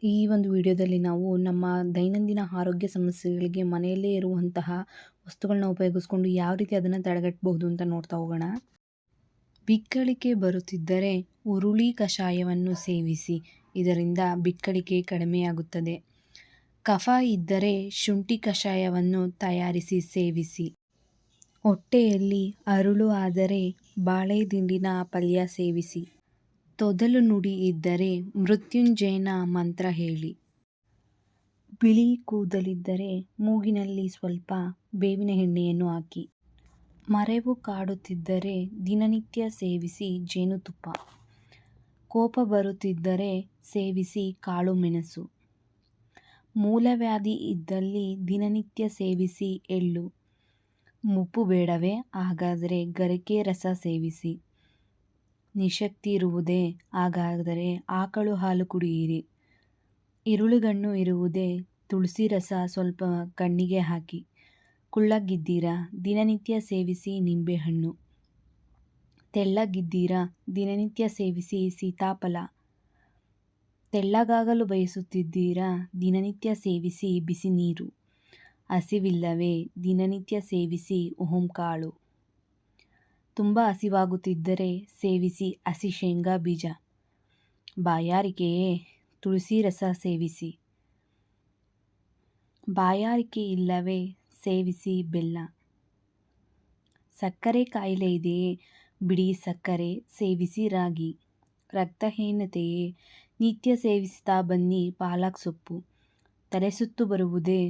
ಈ ಒಂದು ವಿಡಿಯೋದಲ್ಲಿ ನಾವು ನಮ್ಮ ದೈನಂದಿನ ಆರೋಗ್ಯ ಸಮಸ್ಯೆಗಳಿಗೆ ಮನೆಯಲ್ಲೇ ಇರುವಂತಹ ವಸ್ತುಗಳನ್ನ ಉಪಯೋಗಿಸ್ಕೊಂಡು ಯಾವ ರೀತಿ ಅದನ್ನು ತಡೆಗಟ್ಟಬಹುದು ಅಂತ ನೋಡ್ತಾ ಹೋಗೋಣ. ಬಿಕ್ಕಳಿಕೆ ಬರುತ್ತಿದ್ದರೆ ಹುರುಳಿ ಕಷಾಯವನ್ನು ಸೇವಿಸಿ, ಇದರಿಂದ ಬಿಕ್ಕಳಿಕೆ ಕಡಿಮೆಯಾಗುತ್ತದೆ. ಕಫ ಇದ್ದರೆ ಶುಂಠಿ ಕಷಾಯವನ್ನು ತಯಾರಿಸಿ ಸೇವಿಸಿ. ಹೊಟ್ಟೆಯಲ್ಲಿ ಅರಳು ಆದರೆ ಬಾಳೆ ದಿಂಡಿನ ಪಲ್ಯ ಸೇವಿಸಿ. ತೊದಲು ನುಡಿ ಇದ್ದರೆ ಮೃತ್ಯುಂಜಯನ ಮಂತ್ರ ಹೇಳಿ. ಬಿಳಿ ಕೂದಲಿದ್ದರೆ ಮೂಗಿನಲ್ಲಿ ಸ್ವಲ್ಪ ಬೇವಿನ ಎಣ್ಣೆಯನ್ನು ಹಾಕಿ. ಮರೆವು ಕಾಡುತ್ತಿದ್ದರೆ ದಿನನಿತ್ಯ ಸೇವಿಸಿ ಜೇನುತುಪ್ಪ. ಕೋಪ ಬರುತ್ತಿದ್ದರೆ ಸೇವಿಸಿ ಕಾಳು ಮೆಣಸು. ಮೂಲವ್ಯಾಧಿ ಇದ್ದಲ್ಲಿ ದಿನನಿತ್ಯ ಸೇವಿಸಿ ಎಳ್ಳು. ಮುಪ್ಪು ಬೇಡವೇ? ಹಾಗಾದರೆ ಗರಿಕೆ ರಸ ಸೇವಿಸಿ. ನಿಶಕ್ತಿ ಇರುವುದೇ? ಹಾಗಾದರೆ ಆಕಳು ಹಾಲು ಕುಡಿಯಿರಿ. ಇರುಳುಗಣ್ಣು ಇರುವುದೇ? ತುಳಸಿ ರಸ ಸ್ವಲ್ಪ ಕಣ್ಣಿಗೆ ಹಾಕಿ. ಕುಳ್ಳಗಿದ್ದೀರಾ? ದಿನನಿತ್ಯ ಸೇವಿಸಿ ನಿಂಬೆಹಣ್ಣು. ತೆಳ್ಳಗಿದ್ದೀರಾ? ದಿನನಿತ್ಯ ಸೇವಿಸಿ ಸೀತಾಫಲ. ತೆಳ್ಳಗಾಗಲು ಬಯಸುತ್ತಿದ್ದೀರಾ? ದಿನನಿತ್ಯ ಸೇವಿಸಿ ಬಿಸಿ ನೀರು. ಹಸಿವಿಲ್ಲವೇ? ದಿನನಿತ್ಯ ಸೇವಿಸಿ ಓಂಕಾಳು. ತುಂಬ ಹಸಿವಾಗುತ್ತಿದ್ದರೆ ಸೇವಿಸಿ ಹಸಿ ಶೇಂಗಾ ಬೀಜ. ಬಾಯಾರಿಕೆಯೇ? ತುಳಸಿ ರಸ ಸೇವಿಸಿ. ಬಾಯಾರಿಕೆ ಇಲ್ಲವೇ? ಸೇವಿಸಿ ಬೆಲ್ಲ. ಸಕ್ಕರೆ ಕಾಯಿಲೆ ಇದೆಯೇ? ಬಿಡಿ ಸಕ್ಕರೆ ಸೇವಿಸಿ ರಾಗಿ. ರಕ್ತಹೀನತೆಯೇ? ನಿತ್ಯ ಸೇವಿಸ್ತಾ ಬನ್ನಿ ಪಾಲಕ್ ಸೊಪ್ಪು. ತಲೆಸುತ್ತು ಬರುವುದೇ?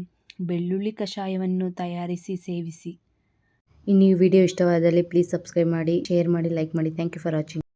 ಬೆಳ್ಳುಳ್ಳಿ ಕಷಾಯವನ್ನು ತಯಾರಿಸಿ ಸೇವಿಸಿ. ಇನ್ನು ಈ ವಿಡಿಯೋ ಇಷ್ಟವಾದಲ್ಲಿ ಪ್ಲೀಸ್ ಸಬ್ಸ್ಕ್ರೈಬ್ ಮಾಡಿ, ಶೇರ್ ಮಾಡಿ, ಲೈಕ್ ಮಾಡಿ. Thank you for watching.